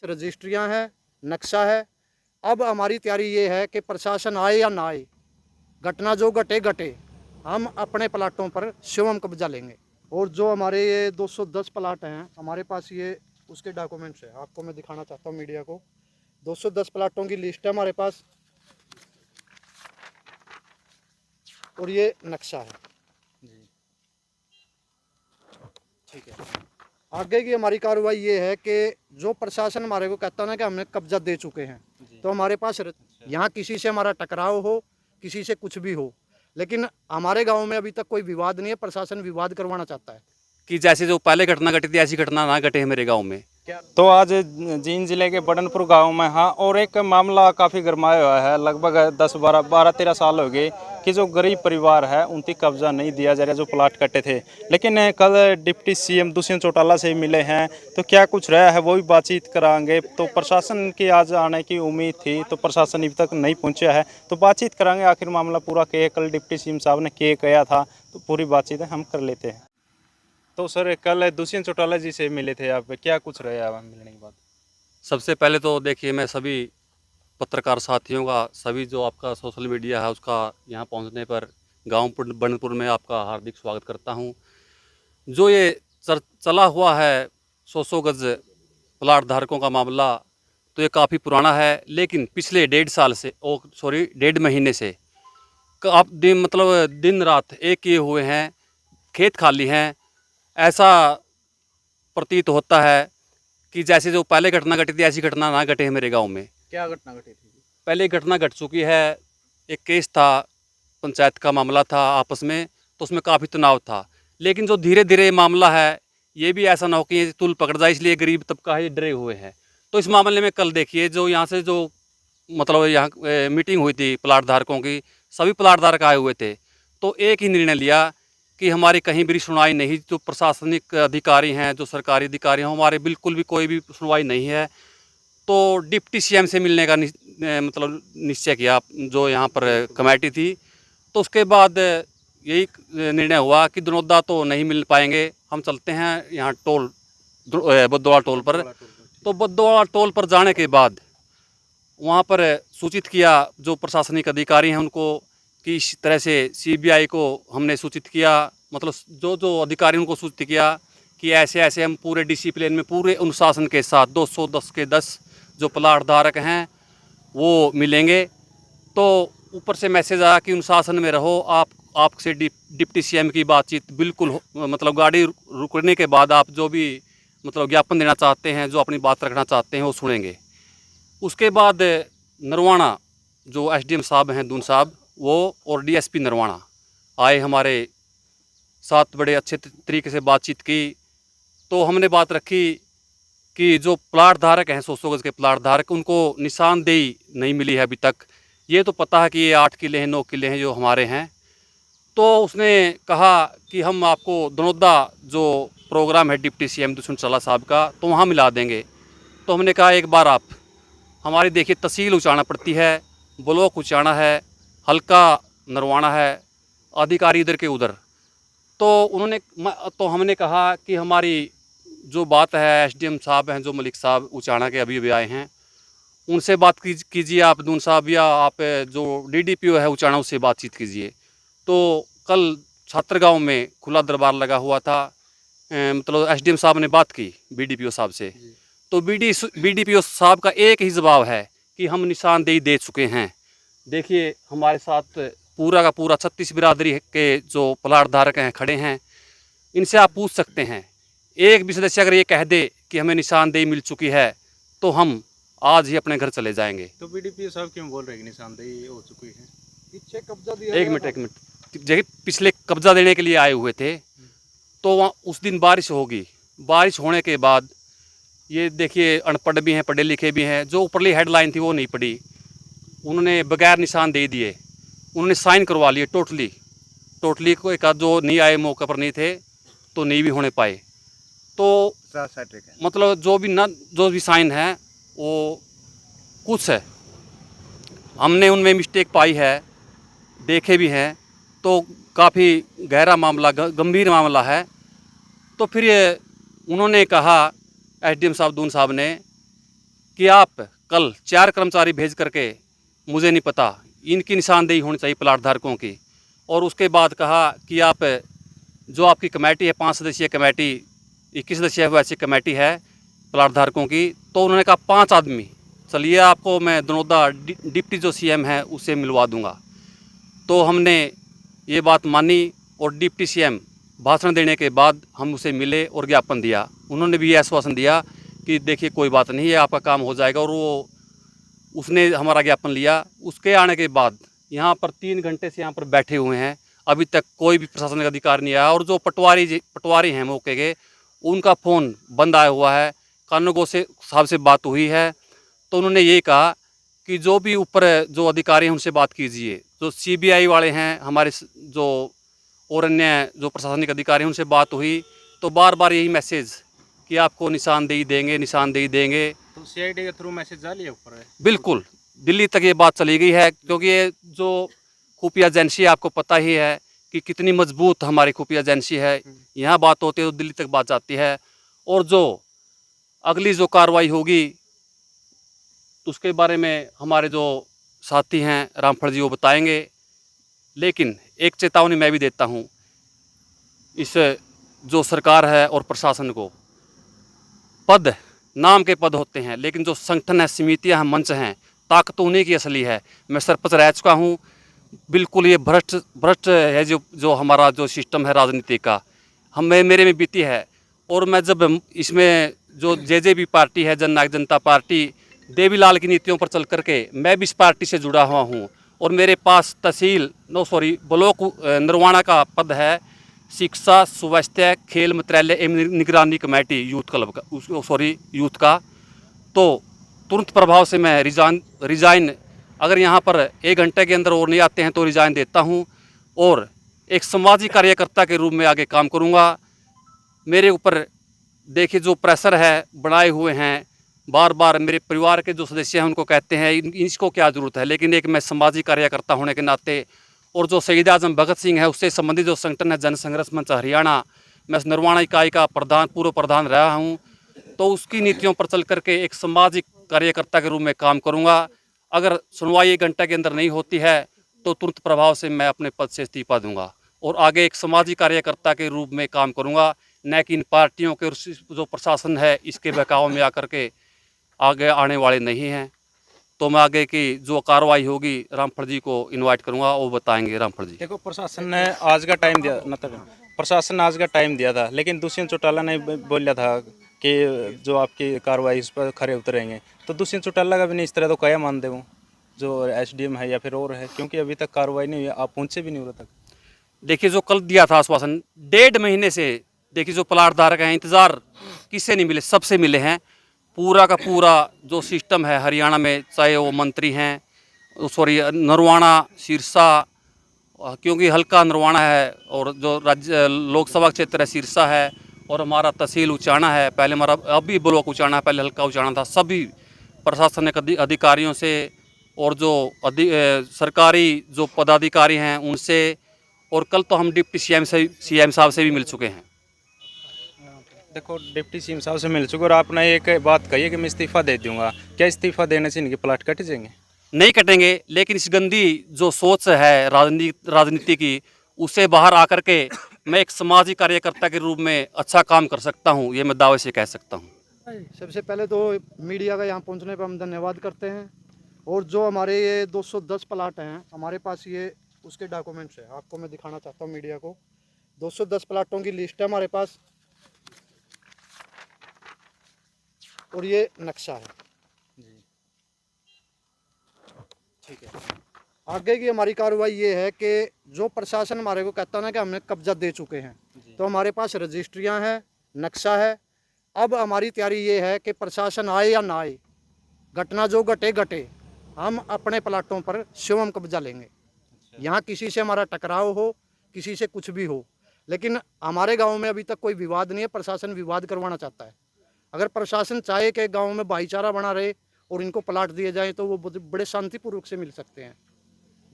रजिस्ट्रियां हैं, नक्शा है। अब हमारी तैयारी ये है कि प्रशासन आए या ना आए, घटना जो घटे घटे, हम अपने प्लाटों पर स्वयं कब्जा लेंगे। और जो हमारे ये 210 प्लाट हैं हमारे पास, ये उसके डॉक्यूमेंट्स है, आपको मैं दिखाना चाहता हूँ मीडिया को। 210 प्लाटों की लिस्ट है हमारे पास और ये नक्शा है जी। ठीक है, आगे की हमारी कार्रवाई ये है कि जो प्रशासन हमारे को कहता है ना कि हमने कब्जा दे चुके हैं, तो हमारे पास यहाँ किसी से हमारा टकराव हो, किसी से कुछ भी हो, लेकिन हमारे गांव में अभी तक कोई विवाद नहीं है। प्रशासन विवाद करवाना चाहता है कि जैसे जो पहले घटना घटी थी ऐसी घटना ना घटे मेरे गांव में। तो आज जींद जिले के बड़नपुर गांव में हाँ, और एक मामला काफ़ी गरमाया हुआ है। लगभग 10-12-13 साल हो गए कि जो गरीब परिवार है उनकी कब्जा नहीं दिया जा रहा, जो प्लाट कटे थे। लेकिन कल डिप्टी सीएम दुष्यंत चौटाला से मिले हैं, तो क्या कुछ रहा है वो भी बातचीत कराएंगे। तो प्रशासन की आज आने की उम्मीद थी, तो प्रशासन अभी तक नहीं पहुँचा है, तो बातचीत कराएंगे आखिर मामला पूरा क्या, कल डिप्टी सीएम साहब ने क्या कहा था, तो पूरी बातचीत हम कर लेते हैं। तो सर कल दुष्यंत चौटाला जी से मिले थे आप, क्या कुछ रहा है मिलने के बाद? सबसे पहले तो देखिए, मैं सभी पत्रकार साथियों का, सभी जो आपका सोशल मीडिया है उसका यहाँ पहुँचने पर गांव बड़नपुर में आपका हार्दिक स्वागत करता हूँ। जो ये चला हुआ है 100 गज प्लाट धारकों का मामला, तो ये काफ़ी पुराना है, लेकिन पिछले 1.5 साल से, 1.5 महीने से आप दिन रात एक किए हुए हैं, खेत खाली हैं। ऐसा प्रतीत होता है कि जैसे जो पहले घटना घटी थी ऐसी घटना ना घटे है मेरे गांव में। क्या घटना घटी थी? पहले घटना घट चुकी है, एक केस था, पंचायत का मामला था आपस में, तो उसमें काफ़ी तनाव था। लेकिन जो धीरे धीरे मामला है, ये भी ऐसा ना हो कि ये तुल पकड़ जाए, इसलिए गरीब तबका है ये डरे हुए हैं। तो इस मामले में कल देखिए, जो यहाँ से जो यहाँ मीटिंग हुई थी प्लाट धारकों की, सभी प्लाट धारक आए हुए थे। तो एक ही निर्णय लिया कि हमारी कहीं भी सुनवाई नहीं, जो प्रशासनिक अधिकारी हैं, जो सरकारी अधिकारी हैं, हमारे बिल्कुल भी कोई भी सुनवाई नहीं है। तो डिप्टी सीएम से मिलने का निश्चय किया जो यहाँ पर कमेटी थी। तो उसके बाद यही निर्णय हुआ कि दनौदा तो नहीं मिल पाएंगे, हम चलते हैं यहाँ बद्दोवाल टोल पर। तो बद्दोवाल टोल पर जाने के बाद वहाँ पर सूचित किया जो प्रशासनिक अधिकारी हैं उनको, कि इस तरह से सीबीआई को हमने सूचित किया, जो जो अधिकारी उनको सूचित किया कि ऐसे ऐसे हम पूरे डिसिप्लिन में, पूरे अनुशासन के साथ 210 के 10 जो प्लाट धारक हैं वो मिलेंगे। तो ऊपर से मैसेज आया कि अनुशासन में रहो, आपसे डिप्टी सीएम की बातचीत बिल्कुल गाड़ी रुकने के बाद आप जो भी ज्ञापन देना चाहते हैं, जो अपनी बात रखना चाहते हैं वो सुनेंगे। उसके बाद नरवाना जो एसडीएम साहब हैं, दून साहब, वो और डीएसपी नरवाना आए हमारे साथ, बड़े अच्छे तरीके से बातचीत की। तो हमने बात रखी कि जो प्लाट धारक हैं, 100 गज के प्लाट धारक, उनको निशानदेही नहीं मिली है अभी तक। ये तो पता है कि ये 8 किले हैं, 9 किले हैं जो हमारे हैं। तो उसने कहा कि हम आपको दनौदा जो प्रोग्राम है डिप्टी सीएम दुष्यंत चौटाला साहब का, तो वहाँ मिला देंगे। तो हमने कहा एक बार आप हमारी देखिए, तहसील उचाना पड़ती है, ब्लॉक उचाना है, हल्का नरवाना है, अधिकारी इधर के उधर। तो हमने कहा कि हमारी जो बात है, एसडीएम साहब हैं जो मलिक साहब उचाना के अभी आए हैं, उनसे बात कीजिए आप दून साहब, या आप जो डीडीपीओ है उचाना उससे बातचीत कीजिए। तो कल छात्रगांव में खुला दरबार लगा हुआ था, एसडीएम साहब ने बात की बीडीपीओ साहब से। तो बीडीपीओ साहब का एक ही जवाब है कि हम निशानदेही दे चुके हैं। देखिए हमारे साथ पूरा का पूरा 36 बिरादरी के जो प्लाट धारक हैं खड़े हैं, इनसे आप पूछ सकते हैं। एक भी सदस्य अगर ये कह दे कि हमें निशानदेही मिल चुकी है, तो हम आज ही अपने घर चले जाएंगे। तो बीडीपीओ साहब क्यों बोल रहे हैं कि निशानदेही हो चुकी है? पीछे कब्जा दिया। एक मिनट, जब पिछले कब्जा देने के लिए आए हुए थे, तो वहाँ उस दिन बारिश होगी। बारिश होने के बाद ये देखिए, अनपढ़ भी हैं, पढ़े लिखे भी हैं, जो ऊपरली हेडलाइन थी वो नहीं पढ़ी, उन्होंने बगैर निशान दे दिए, उन्होंने साइन करवा लिए टोटली को। एक आध जो नहीं आए, मौके पर नहीं थे, तो नहीं भी होने पाए। तो जो भी साइन है वो कुछ है, हमने उनमें मिस्टेक पाई है, देखे भी हैं। तो काफ़ी गहरा मामला, गंभीर मामला है। तो फिर ये उन्होंने कहा, एसडीएम साहब दून साहब ने, कि आप कल 4 कर्मचारी भेज करके, मुझे नहीं पता, इनकी निशानदेही होनी चाहिए प्लाट धारकों की। और उसके बाद कहा कि आप जो आपकी कमेटी है 5 सदस्यीय कमेटी, 21 सदस्यीय वैसी कमेटी है प्लाट धारकों की, तो उन्होंने कहा 5 आदमी, चलिए आपको मैं दनौदा डिप्टी जो सीएम है उससे मिलवा दूंगा। तो हमने ये बात मानी और डिप्टी सीएम भाषण देने के बाद हम उसे मिले और ज्ञापन दिया। उन्होंने भी ये आश्वासन दिया कि देखिए कोई बात नहीं है, आपका काम हो जाएगा, और उसने हमारा ज्ञापन लिया। उसके आने के बाद यहाँ पर 3 घंटे से यहाँ पर बैठे हुए हैं, अभी तक कोई भी प्रशासनिक अधिकारी नहीं आया। और जो पटवारी हैं मौके के, उनका फ़ोन बंद आया हुआ है। कानूनगो से साहब से बात हुई है तो उन्होंने ये कहा कि जो भी ऊपर जो अधिकारी हैं उनसे बात कीजिए। जो सीबीआई वाले हैं हमारे, जो और अन्य जो प्रशासनिक अधिकारी हैं उनसे बात हुई तो बार बार यही मैसेज कि आपको निशानदेही देंगे। तो सीआईडी के थ्रू मैसेज जा लिया ऊपर है? बिल्कुल, दिल्ली तक ये बात चली गई है, क्योंकि ये जो खुफिया एजेंसी आपको पता ही है कि कितनी मजबूत हमारी खुफिया एजेंसी है। यहाँ बात होती है तो दिल्ली तक बात जाती है। और जो अगली जो कार्रवाई होगी उसके बारे में हमारे जो साथी हैं रामफल जी वो बताएंगे। लेकिन एक चेतावनी मैं भी देता हूँ इस जो सरकार है और प्रशासन को, पद नाम के पद होते हैं, लेकिन जो संगठन है, समितियाँ हैं, मंच हैं, ताकत उन्हीं की असली है। मैं सरपंच रह चुका हूँ, बिल्कुल ये भ्रष्ट है जो हमारा जो सिस्टम है राजनीति का, मेरे में बीती है। और मैं जब इसमें जो जेजेपी पार्टी है, जननायक जनता पार्टी, देवीलाल की नीतियों पर चल करके मैं भी इस पार्टी से जुड़ा हुआ हूँ। और मेरे पास ब्लॉक नरवाना का पद है, शिक्षा, स्वास्थ्य, खेल मंत्रालय एवं निगरानी कमेटी यूथ क्लब का, यूथ का। तो तुरंत प्रभाव से मैं रिज़ाइन अगर यहाँ पर 1 घंटे के अंदर और नहीं आते हैं तो रिज़ाइन देता हूँ और एक सामाजिक कार्यकर्ता के रूप में आगे काम करूँगा। मेरे ऊपर देखिए जो प्रेशर है बनाए हुए हैं, बार बार मेरे परिवार के जो सदस्य हैं उनको कहते हैं इसको क्या ज़रूरत है, लेकिन एक मैं सामाजिक कार्यकर्ता होने के नाते और जो शहीद आजम भगत सिंह है उससे संबंधित जो संगठन है जन संघर्ष मंच हरियाणा, मैं नरवाना इकाई का पूर्व प्रधान रहा हूँ, तो उसकी नीतियों पर चल करके एक सामाजिक कार्यकर्ता के रूप में काम करूँगा। अगर सुनवाई 1 घंटे के अंदर नहीं होती है तो तुरंत प्रभाव से मैं अपने पद से इस्तीफा दूंगा और आगे एक सामाजिक कार्यकर्ता के रूप में काम करूंगा, न कि इन पार्टियों के जो प्रशासन है इसके बहकाव में आकर के आगे आने वाले नहीं हैं। तो मैं आगे की जो कार्रवाई होगी रामफल जी को इनवाइट करूंगा, वो बताएंगे। रामफल जी, देखो प्रशासन ने आज का टाइम दिया, मतलब प्रशासन ने आज का टाइम दिया था, लेकिन दुष्यंत चौटाला ने बोला था कि जो आपकी कार्रवाई इस पर खरे उतरेंगे, तो दुष्यंत चौटाला का भी नहीं इस तरह तो क्या मान दे वो जो एसडीएम है या फिर और है, क्योंकि अभी तक कार्रवाई नहीं हुई, आप पहुँचे भी नहीं हो तक। देखिए जो कल दिया था आश्वासन 1.5 महीने से, देखिए जो प्लाट धारक हैं इंतज़ार किससे नहीं मिले, सबसे मिले हैं। पूरा का पूरा जो सिस्टम है हरियाणा में, चाहे वो मंत्री हैं, नरवाना, सिरसा, क्योंकि हल्का नरवाना है और जो राज्य लोकसभा क्षेत्र है सिरसा है और हमारा तहसील उचाना है, पहले हमारा अभी ब्लॉक उचाना है, पहले हल्का उचाना था। सभी प्रशासनिक अधिकारियों से और जो सरकारी जो पदाधिकारी हैं उनसे, और कल तो हम डिप्टी सीएम साहब से भी मिल चुके हैं। देखो डिप्टी सीएम साहब से मिल चुके और आपने एक बात कही है कि मैं इस्तीफा दे दूंगा, क्या इस्तीफा देने से इनके प्लाट कट जाएंगे? नहीं कटेंगे, लेकिन इस गंदी जो सोच है राजनीति की, उससे बाहर आकर के मैं एक सामाजिक कार्यकर्ता के रूप में अच्छा काम कर सकता हूँ, ये मैं दावे से कह सकता हूँ। सबसे पहले तो मीडिया का यहाँ पहुँचने पर हम धन्यवाद करते हैं। और जो हमारे ये 210 प्लाट हैं हमारे पास, ये उसके डॉक्यूमेंट्स है, आपको मैं दिखाना चाहता हूँ मीडिया को। 210 प्लाटों की लिस्ट है हमारे पास और ये नक्शा है जी। ठीक है, आगे की हमारी कार्रवाई ये है कि जो प्रशासन हमारे को कहता है ना कि हमने कब्जा दे चुके हैं, तो हमारे पास रजिस्ट्रियां हैं, नक्शा है। अब हमारी तैयारी ये है कि प्रशासन आए या ना आए, घटना जो घटे, हम अपने प्लाटों पर स्वयं कब्जा लेंगे। यहाँ किसी से हमारा टकराव हो, किसी से कुछ भी हो, लेकिन हमारे गांव में अभी तक कोई विवाद नहीं है। प्रशासन विवाद करवाना चाहता है। अगर प्रशासन चाहे कि गांव में भाईचारा बना रहे और इनको प्लाट दिए जाए तो वो बड़े शांतिपूर्वक से मिल सकते हैं।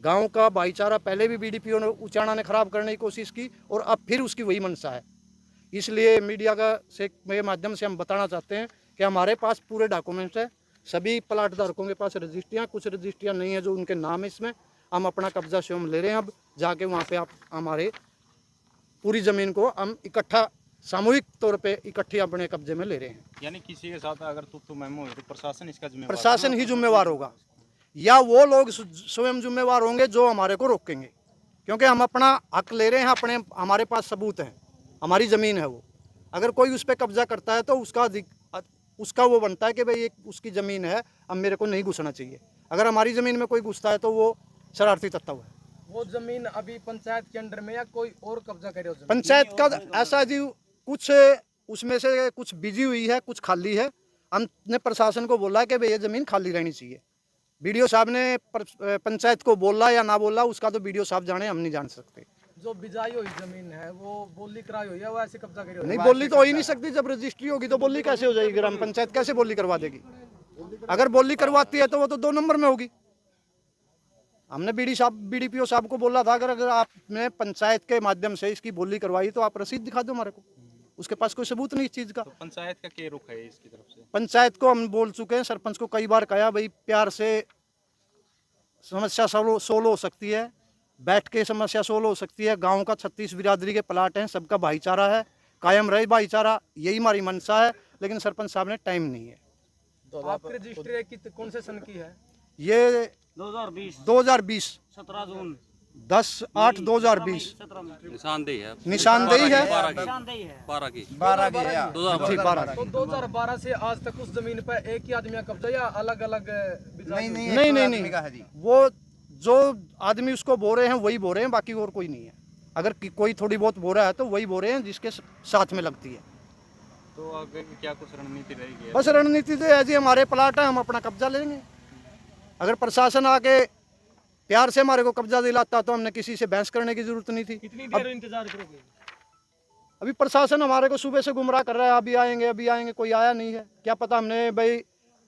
गांव का भाईचारा पहले भी बीडीपीओ ने उचाना ने खराब करने की कोशिश की और अब फिर उसकी वही मंशा है। इसलिए मीडिया के माध्यम से हम बताना चाहते हैं कि हमारे पास पूरे डॉक्यूमेंट्स है, सभी प्लाट धारकों के पास रजिस्ट्रियाँ, कुछ रजिस्ट्रियाँ नहीं है जो उनके नाम है इसमें। हम अपना कब्जा स्वयं ले रहे हैं। अब जाके वहाँ पे आप हमारे पूरी ज़मीन को हम इकट्ठा सामूहिक तौर पे इकट्ठी अपने कब्जे में ले रहे हैं। यानी किसी के साथ अगर तू मेमो है तो प्रशासन इसका जिम्मेवार प्रशासन ही जिम्मेवार होगा या वो लोग स्वयं जिम्मेवार होंगे जो हमारे को रोकेंगे, क्योंकि हम अपना हक ले रहे हैं। हमारे पास सबूत हैं, हमारी ज़मीन है वो। अगर कोई उस पर कब्जा करता है तो उसका वो बनता है कि भाई ये उसकी ज़मीन है, अब मेरे को नहीं घुसना चाहिए। अगर हमारी ज़मीन में कोई घुसता है तो वो शरारती तत्व है। वो जमीन अभी पंचायत के अंडर में या कोई और कब्जा करे? पंचायत का ऐसा जी कुछ उसमें से कुछ बिजी हुई है, कुछ खाली है। हमने प्रशासन को बोला कि भाई ये ज़मीन खाली रहनी चाहिए। बीडीओ साहब ने पंचायत को बोला या ना बोला उसका तो बीडीओ साहब जाने, हम नहीं जान सकते। जो बिजाई हुई जमीन है वो बोली कराई हुई है, वो ऐसे कब्जा करी हुई नहीं, बोली तो हो ही नहीं सकती। जब रजिस्ट्री होगी तो बोली कैसे हो जाएगी? ग्राम पंचायत कैसे बोली करवा देगी? अगर बोली करवाती है तो वो तो 2 नंबर में होगी। हमने बीडीपीओ साहब को बोला था अगर आपने पंचायत के माध्यम से इसकी बोली करवाई तो आप रसीद दिखा दो हमारे को। उसके पास कोई सबूत नहीं इस चीज़ का। तो पंचायत का क्या रुख है इसकी तरफ से? पंचायत को हम बोल चुके हैं, सरपंच को कई बार कहा भाई प्यार से समस्या सोल्व हो सकती है, बैठ के समस्या सोल्व हो सकती है। गांव का 36 बिरादरी के प्लाट हैं, सबका भाईचारा है, कायम रहे भाईचारा, यही हमारी मंशा है। लेकिन सरपंच साहब ने टाइम नहीं है। तो आपकी रजिस्ट्री कौन से सन की है? ये 2020 17 जून 10/8/2020 निशानदेही है। निशानदेही है। 12 की 12 तो 2012 से आज तक उस जमीन पर एक ही आदमी का कब्जा या अलग अलग? नहीं, वो जो आदमी उसको बो रहे हैं वही बो रहे हैं, बाकी और कोई नहीं है। अगर कोई थोड़ी बहुत बो रहा है तो वही बो रहे हैं जिसके साथ में लगती है। तो आगे क्या कुछ रणनीति रहेगी? बस रणनीति तो है जी, हमारे प्लाट है, हम अपना कब्जा लेंगे। अगर प्रशासन आके प्यार से हमारे को कब्जा दिलाता तो हमने किसी से बहस करने की जरूरत नहीं थी। कितनी देर इंतजार करोगे? अभी प्रशासन हमारे को सुबह से गुमराह कर रहा है, अभी आएंगे, कोई आया नहीं है। क्या पता, हमने भाई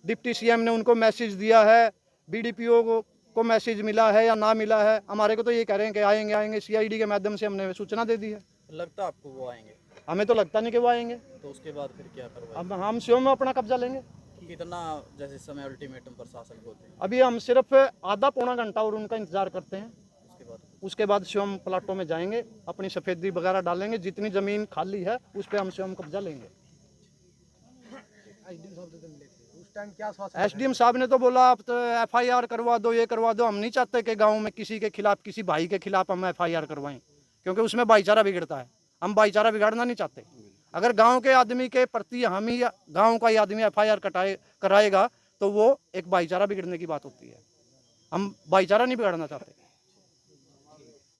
डिप्टी सीएम ने उनको मैसेज दिया है, बीडीपीओ को मैसेज मिला है या ना मिला है। हमारे को तो ये कह रहे हैं कि आएंगे। सीआईडी के माध्यम से हमने सूचना दे दी है। लगता आपको वो आएंगे? हमें तो लगता नहीं कि वो आएंगे। तो उसके बाद फिर क्या करवाएंगे? अब हम स्वयं अपना कब्जा लेंगे। कितना जैसे समय अल्टीमेटम प्रशासन को दें? अभी हम सिर्फ आधा पौना घंटा और उनका इंतजार करते हैं। उसके बाद स्वयं प्लाटों में जाएंगे, अपनी सफेदी वगैरह डालेंगे। जितनी जमीन खाली है उस पर हम स्वयं कब्जा लेंगे। उस टाइम क्या आश्वासन? एसडीएम साहब ने तो बोला आप तो एफआईआर करवा दो, ये करवा दो। हम नहीं चाहते कि गांव में किसी के खिलाफ, किसी भाई के खिलाफ हम एफआईआर करवाएं, क्योंकि उसमें भाईचारा बिगड़ता है। हम भाईचारा बिगाड़ना नहीं चाहते। अगर गांव के आदमी के प्रति हम ही गांव का ही आदमी एफआईआर कराएगा तो वो एक भाईचारा बिगड़ने की बात होती है। हम भाईचारा नहीं बिगाड़ना चाहते।